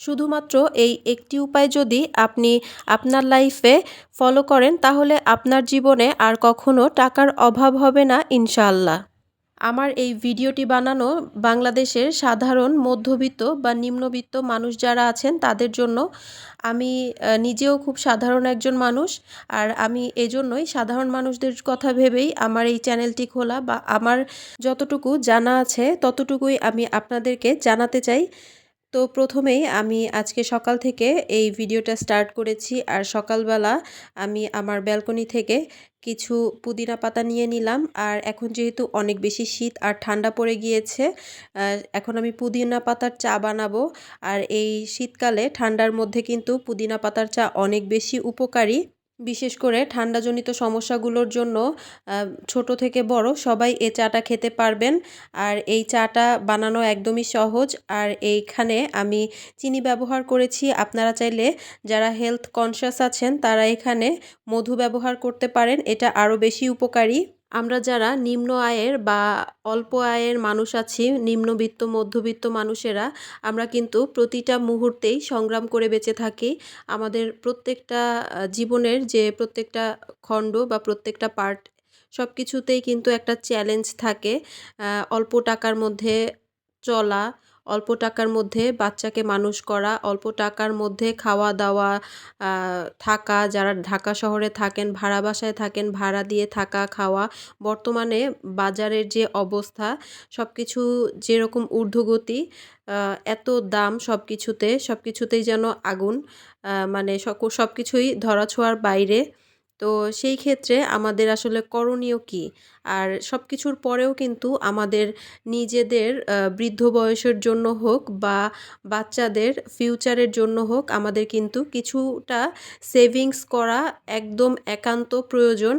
শুধুমাত্র এই একটি উপায় যদি আপনি আপনার লাইফে ফলো করেন তাহলে আপনার জীবনে আর কখনো টাকার অভাব হবে না ইনশাআল্লাহ। আমার এই ভিডিওটি বানানো বাংলাদেশের সাধারণ মধ্যবিত্ত বা নিম্নবিত্ত মানুষ যারা আছেন তাদের জন্য। আমি নিজেও খুব সাধারণ একজন মানুষ। আর আমি এজন্যই সাধারণ মানুষদের কথা ভেবেই আমার এই চ্যানেলটি খোলা, বা আমার যতটুকু জানা আছে ততটুকুই আমি আপনাদেরকে জানাতে চাই। তো প্রথমেই আমি আজকে সকাল থেকে এই ভিডিওটা স্টার্ট করেছি। আর সকালবেলা আমি আমার ব্যালকনি থেকে কিছু পুদিনা পাতা নিয়ে নিলাম। আর এখন যেহেতু অনেক বেশি শীত আর ঠান্ডা পড়ে গিয়েছে, এখন আমি পুদিনা পাতার চা বানাবো। আর এই শীতকালে ঠান্ডার মধ্যে কিন্তু পুদিনা পাতার চা অনেক বেশি উপকারী। বিশেষ করে ঠান্ডাজনিত সমস্যাগুলোর জন্য ছোট থেকে বড় সবাই এই চাটা খেতে পারবেন। আর এই চাটা বানানো একদমই সহজ। আর এইখানে আমি চিনি ব্যবহার করেছি। আপনারা চাইলে যারা হেলথ কনসিয়াস আছেন তারা এখানে মধু ব্যবহার করতে পারেন, এটা আরও বেশি উপকারী। আমরা যারা নিম্ন আয়ের বা অল্প আয়ের মানুষ আছি, নিম্নবিত্ত মধ্যবিত্ত মানুষেরা, আমরা কিন্তু প্রতিটা মুহূর্তেই সংগ্রাম করে বেঁচে থাকি। আমাদের প্রত্যেকটা জীবনের যে প্রত্যেকটা খণ্ড বা প্রত্যেকটা পার্ট, সব কিছুতেই কিন্তু একটা চ্যালেঞ্জ থাকে। অল্প টাকার মধ্যে চলা, অল্প টাকার মধ্যে বাচ্চাকে মানুষ করা, অল্প টাকার মধ্যে খাওয়া দাওয়া, থাকা, যারা ঢাকা শহরে থাকেন, ভাড়া বাসায় থাকেন, ভাড়া দিয়ে থাকা খাওয়া। বর্তমানে বাজারের যে অবস্থা, সব কিছু যেরকম ঊর্ধ্বগতি, এত দাম সব কিছুতেই যেন আগুন। মানে সব কিছুই ধরাছোঁয়ার বাইরে। তো সেই ক্ষেত্রে আমাদের আসলে করণীয় কী? আর সব কিছুর পরেও কিন্তু আমাদের নিজেদের বৃদ্ধ বয়সের জন্য হোক বা বাচ্চাদের ফিউচারের জন্য হোক, আমাদের কিন্তু কিছুটা সেভিংস করা একদম একান্ত প্রয়োজন।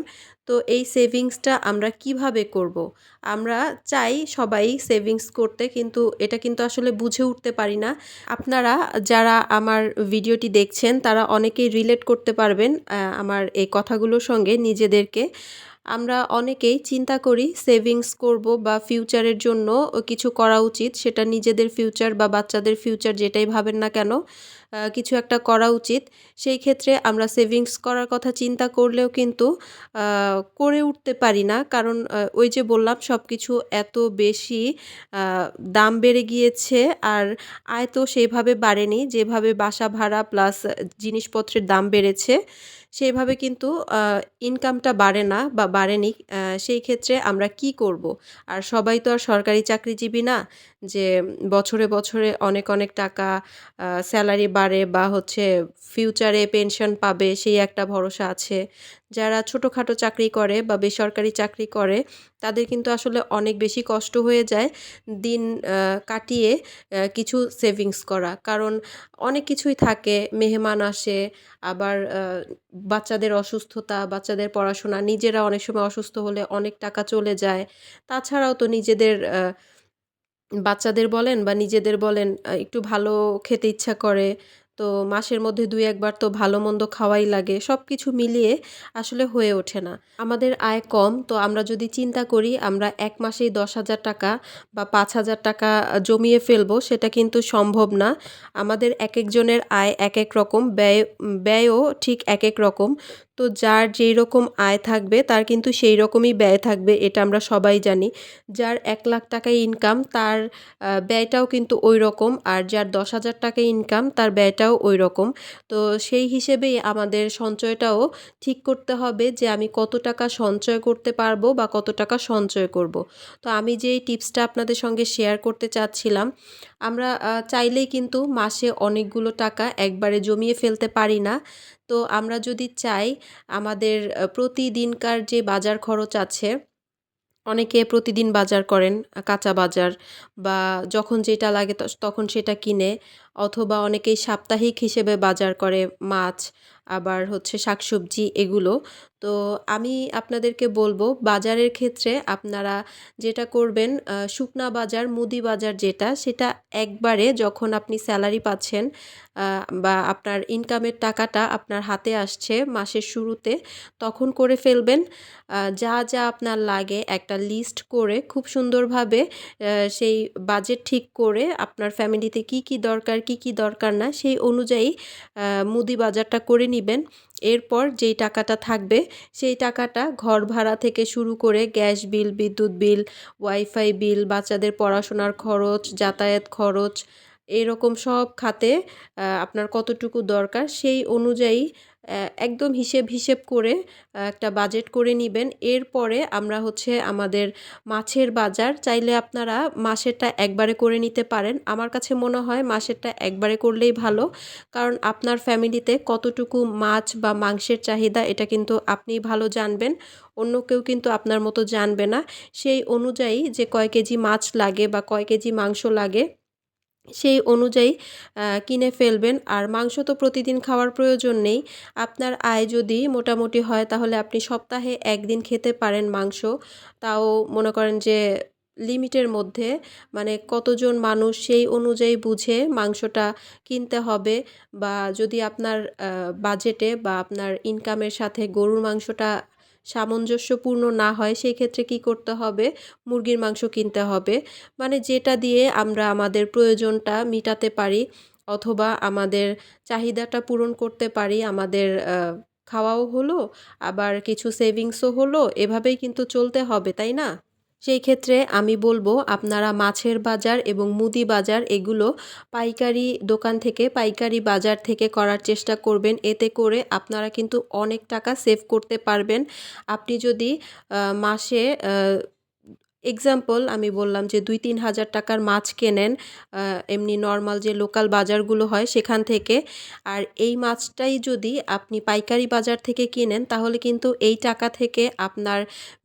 তো এই সেভিংসটা আমরা কিভাবে করব? আমরা চাই সবাই সেভিংস করতে, কিন্তু এটা কিন্তু আসলে বুঝে উঠতে পারি না। আপনারা যারা আমার ভিডিওটি দেখছেন তারা অনেকেই রিলেট করতে পারবেন আমার এই কথাগুলোর সঙ্গে নিজেদেরকে। আমরা অনেকেই চিন্তা করি সেভিংস করব বা ফিউচারের জন্য কিছু করা উচিত, সেটা নিজেদের ফিউচার বা বাচ্চাদের ফিউচার যেটাই ভাবেন না কেন, কিছু একটা করা উচিত। সেই ক্ষেত্রে আমরা সেভিংস করার কথা চিন্তা করলেও কিন্তু করে উঠতে পারি না, কারণ ওই যে বললাম সব কিছু এত বেশি দাম বেড়ে গিয়েছে। আর আয় তো সেইভাবে বাড়েনি, যেভাবে বাসা ভাড়া প্লাস জিনিসপত্রের দাম বেড়েছে সেইভাবে কিন্তু ইনকামটা বাড়ে না বা বাড়েনি। সেই ক্ষেত্রে আমরা কি করব? আর সবাই তো আর সরকারি চাকরিজীবী না যে বছরে বছরে অনেক অনেক টাকা স্যালারি বাড়ে বা হচ্ছে ফিউচারে পেনশন পাবে সেই একটা ভরসা আছে। যারা ছোটোখাটো চাকরি করে বা বেসরকারি চাকরি করে তাদের কিন্তু আসলে অনেক বেশি কষ্ট হয়ে যায় দিন কাটিয়ে কিছু সেভিংস করা। কারণ অনেক কিছুই থাকে, মেহমান আসে, আবার বাচ্চাদের অসুস্থতা, বাচ্চাদের পড়াশোনা, নিজেরা অনেক সময় অসুস্থ হলে অনেক টাকা চলে যায়। তাছাড়াও তো নিজেদের বাচ্চাদের বলেন বা নিজেদের বলেন, একটু ভালো খেতে ইচ্ছা করে। তো মাসের মধ্যে ২-১ বার তো ভালো-মন্দ খাওয়াই লাগে। সবকিছু মিলিয়ে আসলে হয়ে ওঠে না। আমাদের আয় কম, তো আমরা যদি চিন্তা করি আমরা ১ মাসেই ১০,০০০ টাকা বা ৫,০০০ টাকা জমিয়ে ফেলবো, সেটা কিন্তু সম্ভব না। আমাদের একেকজনের আয় একেক রকম, ব্যয়ও ঠিক একেক রকম। তো যার যেই রকম আয় থাকবে তার কিন্তু সেই রকমই ব্যয় থাকবে, এটা আমরা সবাই জানি। যার ১,০০,০০০ টাকা ইনকাম তার ব্যয়টাও কিন্তু ওইরকম, আর যার ১০,০০০ টাকা ইনকাম তার ব্যয়টাও ওইরকম। তো সেই হিসেবেই আমাদের সঞ্চয়টাও ঠিক করতে হবে যে আমি কত টাকা সঞ্চয় করতে পারবো বা কত টাকা সঞ্চয় করব। তো আমি যেই টিপসটা আপনাদের সঙ্গে শেয়ার করতে চাচ্ছিলাম, আমরা চাইলেই কিন্তু মাসে অনেকগুলো টাকা একবারে জমিয়ে ফেলতে পারি না। তো আমরা যদি চাই আমাদের প্রতিদিনকার যে বাজার খরচ আছে, অনেকে প্রতিদিন বাজার করেন, কাঁচা বাজার বা যখন যেটা লাগে তখন সেটা কিনে, অথবা অনেকেই সাপ্তাহিক হিসেবে বাজার করে মাছ, আবার হচ্ছে শাকসবজি এগুলো। তো আমি আপনাদেরকে বলবো বাজারের ক্ষেত্রে আপনারা যেটা করবেন, শুকনা বাজার, মুদি বাজার যেটা, সেটা একবারে যখন আপনি স্যালারি পাচ্ছেন বা আপনার ইনকামের টাকাটা আপনার হাতে আসছে মাসের শুরুতে, তখন করে ফেলবেন। যা যা আপনার লাগে একটা লিস্ট করে খুব সুন্দরভাবে সেই বাজেট ঠিক করে আপনার ফ্যামিলিতে কি কি দরকার, কি দরকার না সেই অনুযায়ী মুদি বাজারটা করে নিবেন। এরপর যেই টাকাটা থাকবে সেই টাকাটা ঘর ভাড়া থেকে শুরু করে গ্যাস বিল, বিদ্যুৎ বিল, ওয়াইফাই বিল, বাচ্চাদের পড়াশোনার খরচ, যাতায়াত খরচ এরকম সব খাতে আপনার কতটুকু দরকার সেই অনুযায়ী একদম হিসেব করে একটা বাজেট করে নিবেন। এরপরে আমরা হচ্ছে আমাদের মাছের বাজার চাইলে আপনারা মাসেরটা একবারে করে নিতে পারেন। আমার কাছে মনে হয় মাসেরটা একবারে করলেই ভালো। কারণ আপনার ফ্যামিলিতে কতটুকু মাছ বা মাংসের চাহিদা এটা কিন্তু আপনিই ভালো জানবেন। অন্য কেউ কিন্তু আপনার মতো জানবে না। সেই অনুযায়ী যে কয় কেজি মাছ লাগে বা কয় কেজি মাংস লাগে সেই অনুযায়ী কিনে ফেলবেন। আর মাংস তো প্রতিদিন খাওয়ার প্রয়োজন নেই। আপনার আয় যদি মোটামুটি হয় তাহলে আপনি সপ্তাহে ১ দিন খেতে পারেন মাংস। তাও মনে করেন যে লিমিটের মধ্যে, মানে কতজন মানুষ সেই অনুযায়ী বুঝে মাংসটা কিনতে হবে। বা যদি আপনার বাজেটে বা আপনার ইনকামের সাথে গরুর মাংসটা সামঞ্জস্যপূর্ণ না হয় সেই ক্ষেত্রে কি করতে হবে? মুরগির মাংস কিনতে হবে। মানে যেটা দিয়ে আমরা আমাদের প্রয়োজনটা মিটাতে পারি অথবা আমাদের চাহিদাটা পূরণ করতে পারি। আমাদের খাওয়াও হলো, আবার কিছু সেভিংসও হলো। এভাবেই কিন্তু চলতে হবে, তাই না? সেই ক্ষেত্রে আমি বলবো আপনারা মাছের বাজার এবং মুদি বাজার এগুলো পাইকারি দোকান থেকে, পাইকারি বাজার থেকে করার চেষ্টা করবেন। এতে করে আপনারা কিন্তু অনেক টাকা সেভ করতে পারবেন। আপনি যদি মাসে এক্সাম্পল আমি বললাম যে ২-৩ হাজার টাকার মাছ কেনেন এমনি নরমাল যে লোকাল বাজারগুলো হয় সেখান থেকে। আর এই মাছটাই যদি আপনি পাইকারি বাজার থেকে কিনেন তাহলে কিন্তু এই টাকা থেকে আপনার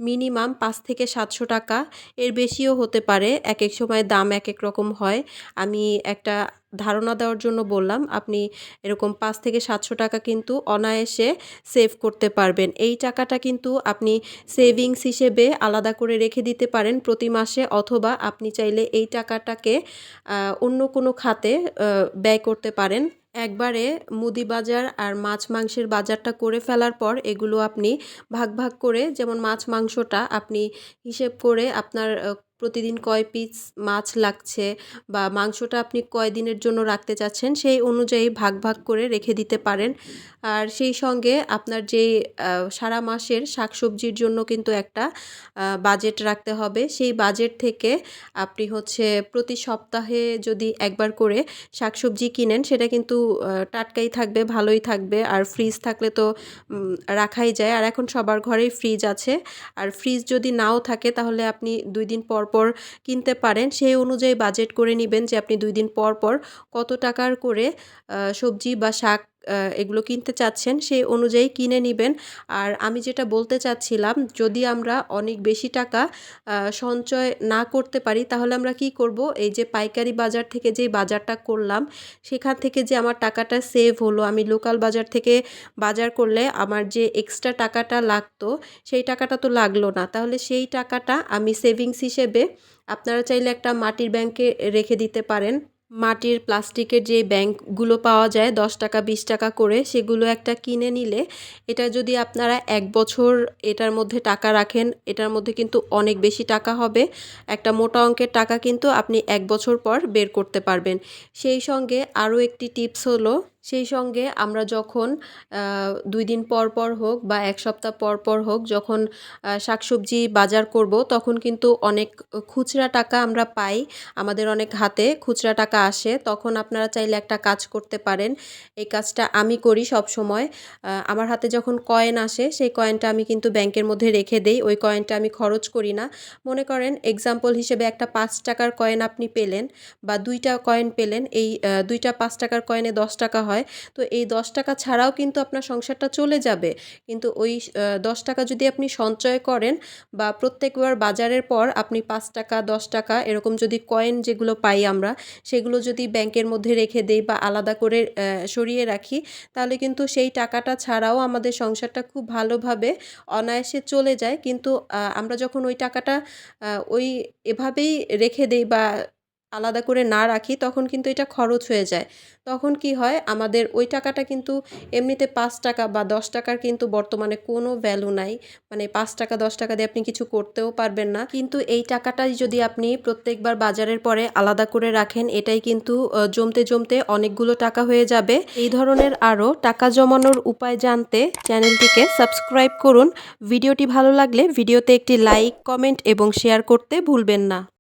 মিনিমাম ৫ থেকে ৭০০ টাকা, এর বেশিও হতে পারে। একেক সময় দাম একেক রকম হয়। আমি একটা ধারণা দেওয়ার জন্য বললাম। আপনি এরকম ৫ থেকে ৭০০ টাকা কিন্তু অনায়াসে সেভ করতে পারবেন। এই টাকাটা কিন্তু আপনি সেভিংস হিসেবে আলাদা করে রেখে দিতে পারেন প্রতি মাসে, অথবা আপনি চাইলে এই টাকাটাকে অন্য কোনো খাতে ব্যয় করতে পারেন। একবারে মুদি বাজার আর মাছ মাংসের বাজারটা করে ফেলার পর এগুলো আপনি ভাগ করে, যেমন মাছ মাংসটা আপনি হিসেব করে আপনার প্রতিদিন কয় পিস মাছ লাগছে বা মাংসটা আপনি কয়দিনের জন্য রাখতে চাচ্ছেন সেই অনুযায়ী ভাগ করে রেখে দিতে পারেন। আর সেই সঙ্গে আপনার যেই সারা মাসের শাকসবজির জন্য কিন্তু একটা বাজেট রাখতে হবে। সেই বাজেট থেকে আপনি হচ্ছে প্রতি সপ্তাহে যদি একবার করে শাকসবজি কিনেন সেটা কিন্তু টাটকাই থাকবে, ভালোই থাকবে। আর ফ্রিজ থাকলে তো রাখাই যায়। আর এখন সবার ঘরেই ফ্রিজ আছে। আর ফ্রিজ যদি নাও থাকে তাহলে আপনি ২ দিন পর কিনতে পারেন। সেই অনুযায়ী বাজেট করে নিবেন যে আপনি ২ দিন পর কত টাকার করে সবজি বা শাক এগুলো কিনতে চাচ্ছেন সেই অনুযায়ী কিনে নিবেন। আর আমি যেটা বলতে চাচ্ছিলাম, যদি আমরা অনেক বেশি টাকা সঞ্চয় না করতে পারি তাহলে আমরা কি করব? এই যে পাইকারি বাজার থেকে যেই বাজারটা করলাম সেখান থেকে যে আমার টাকাটা সেভ হলো, আমি লোকাল বাজার থেকে বাজার করলে আমার যে এক্সট্রা টাকাটা লাগতো সেই টাকাটা তো লাগলো না। তাহলে সেই টাকাটা আমি সেভিংস হিসেবে আপনারা চাইলে একটা মাটির ব্যাংকে রেখে দিতে পারেন। মাটির প্লাস্টিকের যে ব্যাংকগুলো পাওয়া যায় ১০ টাকা ২০ টাকা করে, সেগুলো একটা কিনে নিলে এটা যদি আপনারা ১ বছর এটার মধ্যে টাকা রাখেন, এটার মধ্যে কিন্তু অনেক বেশি টাকা হবে। একটা মোটা অঙ্কের টাকা কিন্তু আপনি ১ বছর পর বের করতে পারবেন। সেই সঙ্গে আরও একটি টিপস হলো, সেই সঙ্গে আমরা যখন ২ দিন পর হোক বা ১ সপ্তাহ পর হোক যখন শাকসবজি বাজার করব তখন কিন্তু অনেক খুচরা টাকা আমরা পাই। আমাদের অনেক হাতে খুচরা টাকা আসে। তখন আপনারা চাইলে একটা কাজ করতে পারেন। এই কাজটা আমি করি সবসময়। আমার হাতে যখন কয়েন আসে সেই কয়েনটা আমি কিন্তু ব্যাংকের মধ্যে রেখে দেই। ওই কয়েনটা আমি খরচ করি না। মনে করেন এক্সাম্পল হিসেবে একটা ৫ টাকার কয়েন আপনি পেলেন বা ২ টা কয়েন পেলেন। এই ২ টা ৫ টাকার কয়েনে ১০ টাকা হয়। তো এই ১০ টাকা ছাড়াও কিন্তু আপনার সংসারটা চলে যাবে। কিন্তু ওই ১০ টাকা যদি আপনি সঞ্চয় করেন বা প্রত্যেকবার বাজারের পর আপনি ৫ টাকা ১০ টাকা এরকম যদি কয়েন যেগুলো পাই আমরা সেগুলো যদি ব্যাংকের মধ্যে রেখে দেই বা আলাদা করে সরিয়ে রাখি তাহলে কিন্তু সেই টাকাটা ছাড়াও আমাদের সংসারটা খুব ভালোভাবে অনায়াসে চলে যায়। কিন্তু আমরা যখন ওই টাকাটা ওই এভাবেই রেখে দেই বা আলাদা করে না রাখি তখন কিন্তু এটা খরচ হয়ে যায়। তখন কি হয় আমাদের ওই টাকাটা কিন্তু এমনিতে ৳৫ বা ৳১০ কিন্তু বর্তমানে কোনো ভ্যালু নাই। মানে ৳৫ ৳১০ দিয়ে আপনি কিছু করতেও পারবেন না। কিন্তু এই টাকাটাই যদি আপনি প্রত্যেকবার বাজারের পরে আলাদা করে রাখেন এটাই কিন্তু জমতে, জমতে অনেকগুলো টাকা হয়ে যাবে। এই ধরনের আরও টাকা জমানোর উপায় জানতে চ্যানেলটিকে সাবস্ক্রাইব করুন। ভিডিওটি ভালো লাগলে ভিডিওতে একটি লাইক, কমেন্ট এবং শেয়ার করতে ভুলবেন না।